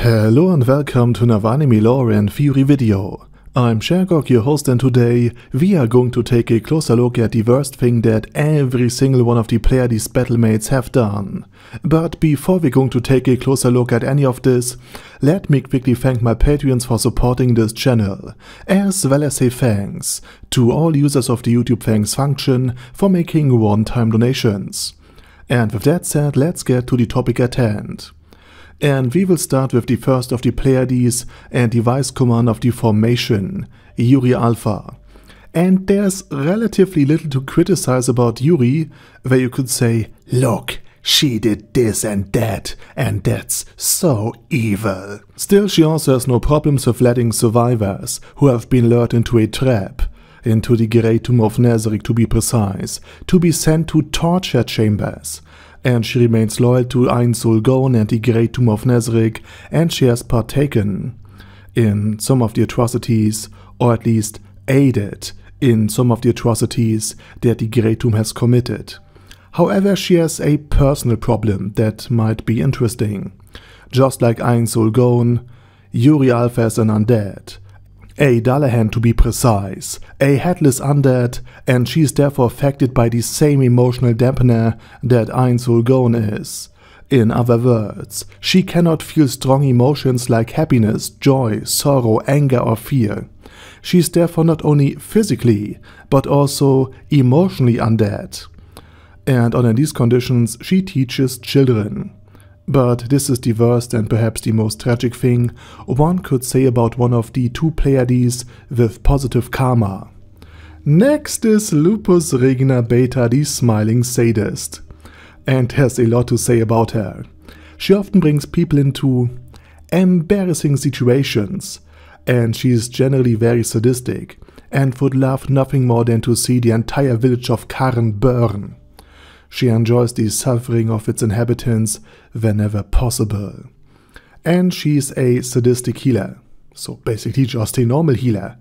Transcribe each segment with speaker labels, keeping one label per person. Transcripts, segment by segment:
Speaker 1: Hello and welcome to another anime lore and theory video. I'm Shergok, your host, and today we are going to take a closer look at the worst thing that every single one of the Pleiades battlemates have done. But before we're going to take a closer look at any of this, let me quickly thank my Patreons for supporting this channel, as well as say thanks to all users of the YouTube thanks function for making one-time donations. And with that said, let's get to the topic at hand. And we will start with the first of the Pleiades and the vice commander of the formation, Yuri Alpha. And there's relatively little to criticize about Yuri, where you could say, look, she did this and that's so evil. Still, she also has no problems with letting survivors who have been lured into a trap, into the Great Tomb of Nazarick to be precise, to be sent to torture chambers. And she remains loyal to Ein Soul Gone and the Great Tomb of Nazarick, and she has partaken in some of the atrocities, or at least aided in some of the atrocities that the Great Tomb has committed. However, she has a personal problem that might be interesting. Just like Ein Soul Gone, Yuri Alpha is an undead. A Dullahan to be precise, a headless undead, and she is therefore affected by the same emotional dampener that Ein Soul Gone is. In other words, she cannot feel strong emotions like happiness, joy, sorrow, anger or fear. She is therefore not only physically, but also emotionally undead. And under these conditions, she teaches children. But this is the worst and perhaps the most tragic thing one could say about one of the two Pleiades with positive karma. Next is Lupus Regina Beta, the smiling sadist. And there's a lot to say about her. She often brings people into embarrassing situations, and she is generally very sadistic and would love nothing more than to see the entire village of Karn burn. She enjoys the suffering of its inhabitants whenever possible. And she's a sadistic healer, so basically just a normal healer.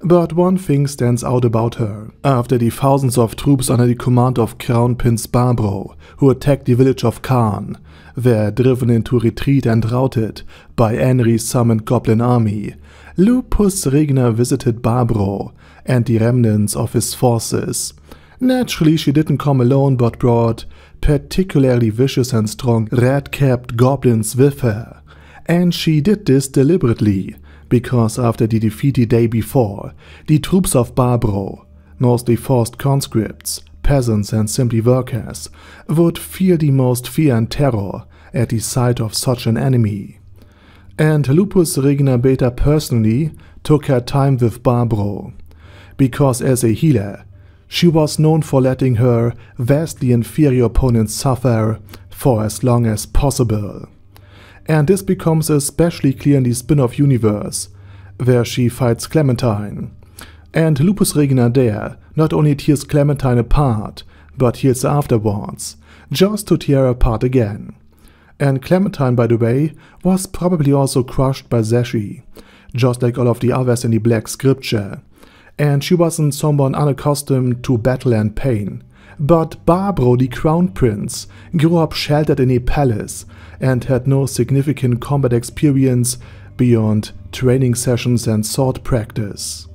Speaker 1: But one thing stands out about her. After the thousands of troops under the command of Crown Prince Barbro, who attacked the village of Karn, were driven into retreat and routed by Anri's summoned goblin army, Lupus Regina visited Barbro and the remnants of his forces. Naturally, she didn't come alone but brought particularly vicious and strong red-capped goblins with her. And she did this deliberately, because after the defeat the day before, the troops of Barbro, mostly forced conscripts, peasants and simply workers, would feel the most fear and terror at the sight of such an enemy. And Lupus Regina Beta personally took her time with Barbro, because as a healer, she was known for letting her vastly inferior opponents suffer for as long as possible. And this becomes especially clear in the spin-off universe, where she fights Clementine. And Lupus Regina there not only tears Clementine apart, but heals her afterwards, just to tear her apart again. And Clementine, by the way, was probably also crushed by Zashi, just like all of the others in the Black Scripture. And she wasn't someone unaccustomed to battle and pain. But Barbro, the crown prince, grew up sheltered in a palace and had no significant combat experience beyond training sessions and sword practice.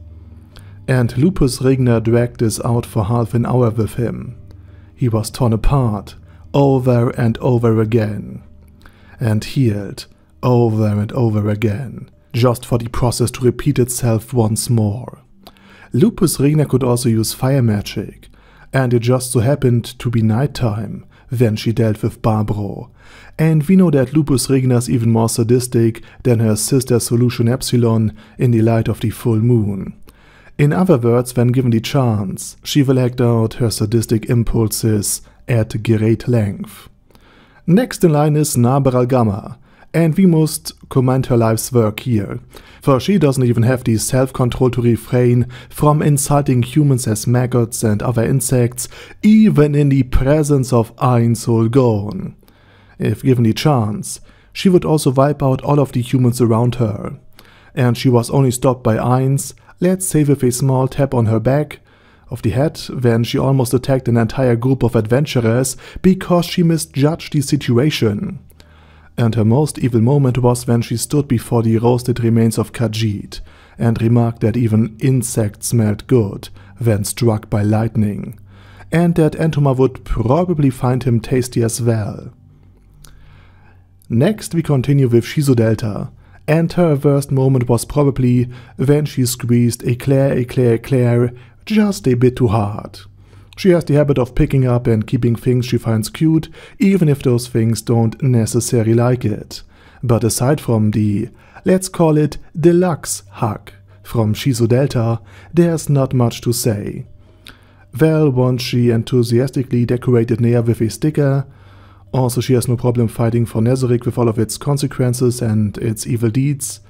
Speaker 1: And Lupus Regina dragged this out for half an hour with him. He was torn apart, over and over again, and healed over and over again, just for the process to repeat itself once more. Lupus Regina could also use fire magic, and it just so happened to be nighttime when she dealt with Barbro. And we know that Lupus Regina is even more sadistic than her sister Solution Epsilon in the light of the full moon. In other words, when given the chance, she will act out her sadistic impulses at great length. Next in line is Naberal Gamma, and we must commend her life's work here, for she doesn't even have the self-control to refrain from insulting humans as maggots and other insects, even in the presence of Ein Soul Gone. If given the chance, she would also wipe out all of the humans around her. And she was only stopped by Ein's, let's say with a small tap on her back of the head, when she almost attacked an entire group of adventurers because she misjudged the situation. and her most evil moment was when she stood before the roasted remains of Khajiit and remarked that even insects smelled good when struck by lightning, and that Entoma would probably find him tasty as well. Next we continue with Shizu Delta, and her worst moment was probably when she squeezed Eclair just a bit too hard. She has the habit of picking up and keeping things she finds cute, even if those things don't necessarily like it. But aside from the, let's call it, deluxe hug from Shizu Delta, there's not much to say. Well, once she enthusiastically decorated Nea with a sticker. Also, she has no problem fighting for Nezarec with all of its consequences and its evil deeds.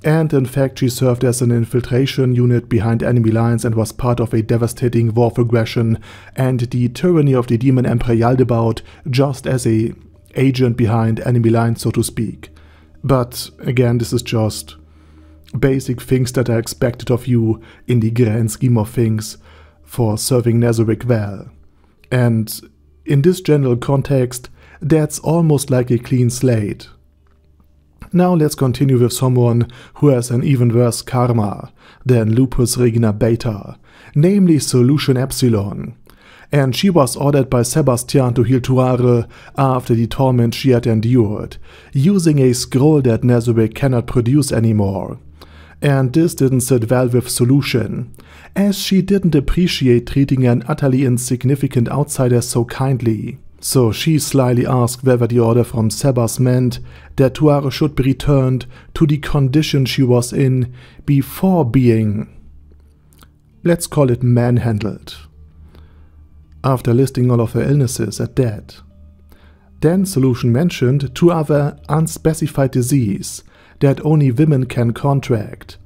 Speaker 1: And in fact, she served as an infiltration unit behind enemy lines and was part of a devastating war of aggression and the tyranny of the demon Emperor Yaldabaoth, just as a agent behind enemy lines, so to speak. But again, this is just basic things that are expected of you in the grand scheme of things for serving Nezarec well. And in this general context, that's almost like a clean slate. Now let's continue with someone who has an even worse karma than Lupus Regina Beta, namely Solution Epsilon. And she was ordered by Sebastian to heal Tuare after the torment she had endured, using a scroll that Nezarec cannot produce anymore. And this didn't sit well with Solution, as she didn't appreciate treating an utterly insignificant outsider so kindly. So she slyly asked whether the order from Sebas meant that Tuare should be returned to the condition she was in before being, let's call it, manhandled. After listing all of her illnesses at that. Then Solution mentioned 2 other unspecified diseases that only women can contract,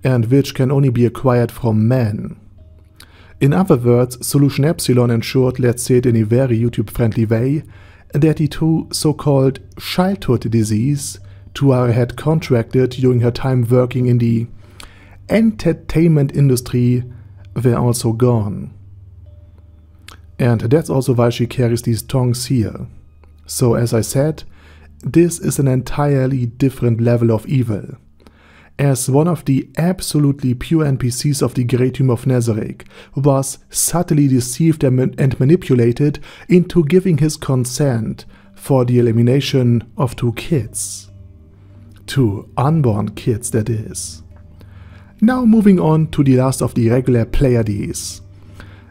Speaker 1: and which can only be acquired from men. In other words, Solution Epsilon ensured, let's say it in a very YouTube-friendly way, that the 2 so-called childhood diseases Tuare had contracted during her time working in the entertainment industry were also gone. And that's also why she carries these tongs here. So as I said, this is an entirely different level of evil. As one of the absolutely pure NPCs of the Great Tomb of Nezarec was subtly deceived and manipulated into giving his consent for the elimination of 2 kids. 2 unborn kids, that is. Now moving on to the last of the regular Pleiades.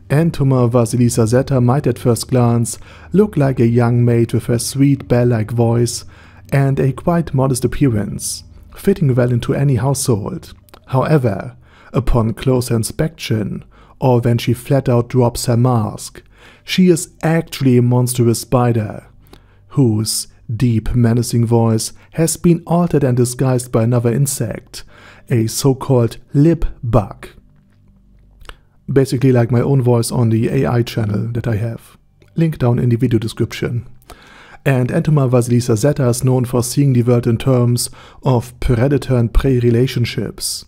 Speaker 1: Entoma Vasilisa Zeta might at first glance look like a young maid with a sweet bell-like voice and a quite modest appearance, fitting well into any household. However, upon closer inspection, or when she flat out drops her mask, she is actually a monstrous spider, whose deep menacing voice has been altered and disguised by another insect, a so-called lip bug. Basically like my own voice on the AI channel that I have. Link down in the video description. And Entoma Vasilisa Zeta is known for seeing the world in terms of predator and prey relationships.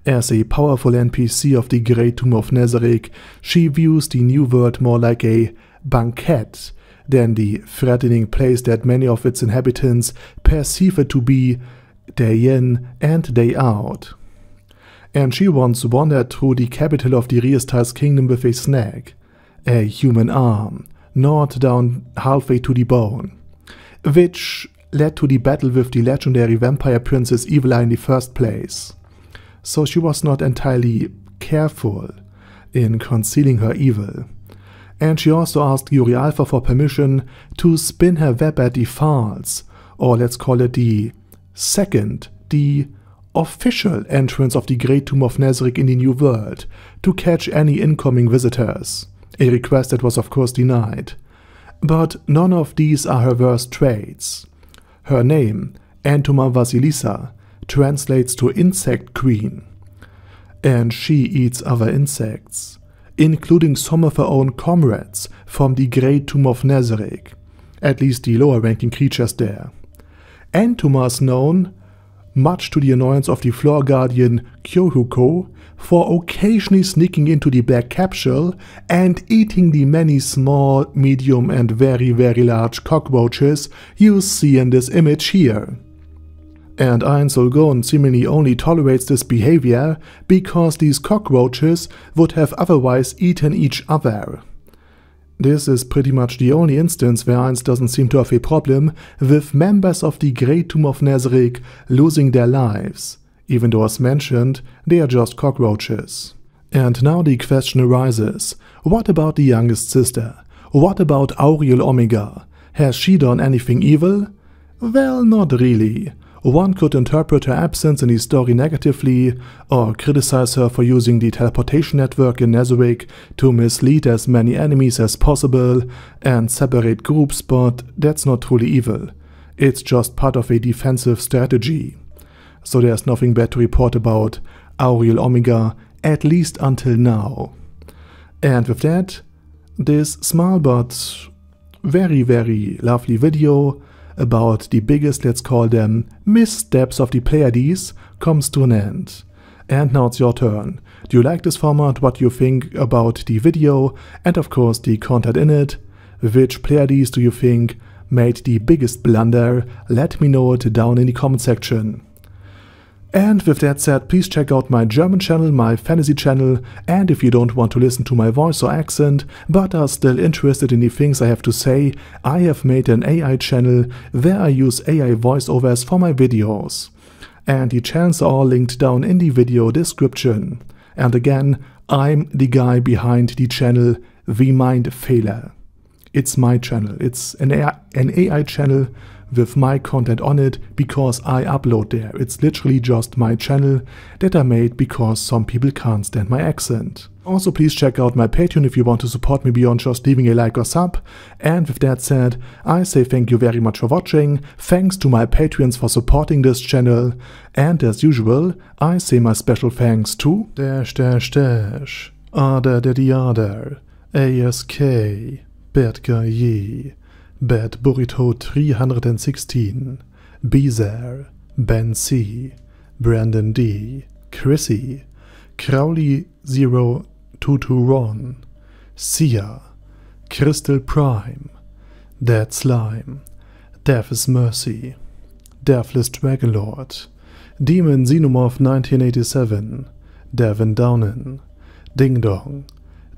Speaker 1: As a powerful NPC of the Great Tomb of Nezarec, she views the new world more like a banquet than the threatening place that many of its inhabitants perceive it to be day in and day out. And she once wandered through the capital of the Riestal's kingdom with a snag, a human arm, gnawed down halfway to the bone, which led to the battle with the legendary vampire princess Evila in the first place. So she was not entirely careful in concealing her evil. And she also asked Yuri Alpha for permission to spin her web at the falls, or let's call it the official entrance of the Great Tomb of Nezarec in the New World, to catch any incoming visitors, a request that was of course denied. But none of these are her worst traits. Her name, Entoma Vasilisa, translates to Insect Queen, and she eats other insects, including some of her own comrades from the Great Tomb of Nezarec, at least the lower ranking creatures there. Entoma is known much to the annoyance of the floor guardian Kyohuko, for occasionally sneaking into the black capsule and eating the many small, medium and very large cockroaches you see in this image here. And Ein Solgon seemingly only tolerates this behavior because these cockroaches would have otherwise eaten each other. This is pretty much the only instance where Eins doesn't seem to have a problem with members of the Great Tomb of Nezarec losing their lives, even though as mentioned, they are just cockroaches. And now the question arises, what about the youngest sister? What about Auriel Omega? Has she done anything evil? Well, not really. One could interpret her absence in the story negatively, or criticize her for using the teleportation network in Nezarec to mislead as many enemies as possible and separate groups, but that's not truly evil. It's just part of a defensive strategy. So there's nothing bad to report about Auriel Omega, at least until now. And with that, this small but very lovely video about the biggest, let's call them, missteps of the Pleiades comes to an end. And now it's your turn. Do you like this format? What do you think about the video? And of course the content in it? Which Pleiades do you think made the biggest blunder? Let me know it down in the comment section. And with that said, please check out my German channel, my fantasy channel, and if you don't want to listen to my voice or accent, but are still interested in the things I have to say, I have made an AI channel where I use AI voiceovers for my videos. And the channels are all linked down in the video description. And again, I'm the guy behind the channel Wie Mind Fehler. It's my channel, it's an AI channel with my content on it because I upload there. It's literally just my channel that I made because some people can't stand my accent. Also, please check out my Patreon if you want to support me beyond just leaving a like or sub. And with that said, I say thank you very much for watching, thanks to my Patreons for supporting this channel, and as usual, I say my special thanks to Ada Daddy Ada, ASK, Bad Guy Ye, Bad Burrito 316, Bezer, Ben C, Brandon D, Chrissy, Crowley 022 Ron, Sia, Crystal Prime, Dead Slime, Death is Mercy, Deathless Dragonlord, Demon Xenomorph 1987, Devin Downen, Ding Dong,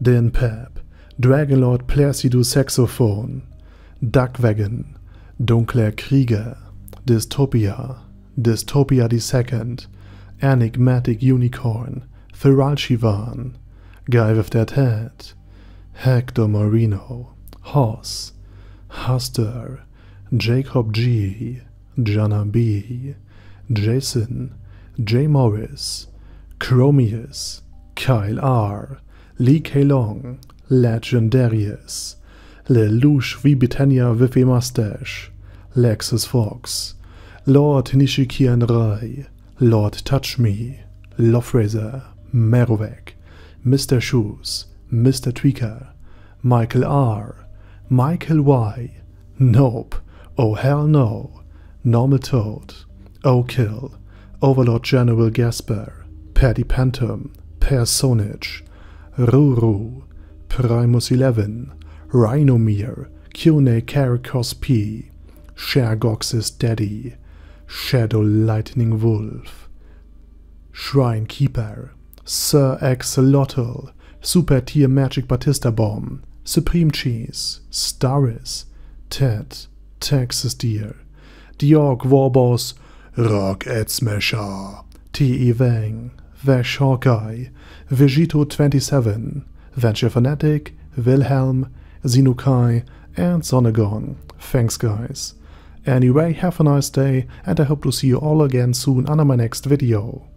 Speaker 1: Dan Pep, Dragonlord Placido Saxophone, Duckwagon, Dunkler Krieger, Dystopia, Dystopia II, Enigmatic Unicorn, Feral Shivan, Guy with That Head, Hector Marino, Hoss, Huster, Jacob G, Jana B, Jason, J. Morris, Chromius, Kyle R, Lee K. Long, Legendarius, Lelouch V. Britannia with a Mustache, Lexus Fox, Lord Nishikian Rai, Lord Touch Me, Lofrazer, Merovec, Mr. Shoes, Mr. Tweaker, Michael R, Michael Y, Nope, Oh Hell No, Normal Toad, O'Kill, Overlord General Gasper, Paddy Pantum, Personage, Ruru, Primus 11, Rhinomere, Kune Caracos P, Shergox's Daddy, Shadow Lightning Wolf, Shrine Keeper, Sir Axolotl, Super Tier Magic Batista Bomb, Supreme Cheese, Staris, Ted, Texas Deer, Diorg Warboss, Rock Ed Smasher, T.E. Wang, Vash Hawkeye, Vegito 27, Venture Fanatic, Wilhelm, Zinukai, and Sonagon. Thanks guys. Anyway, have a nice day, and I hope to see you all again soon under my next video.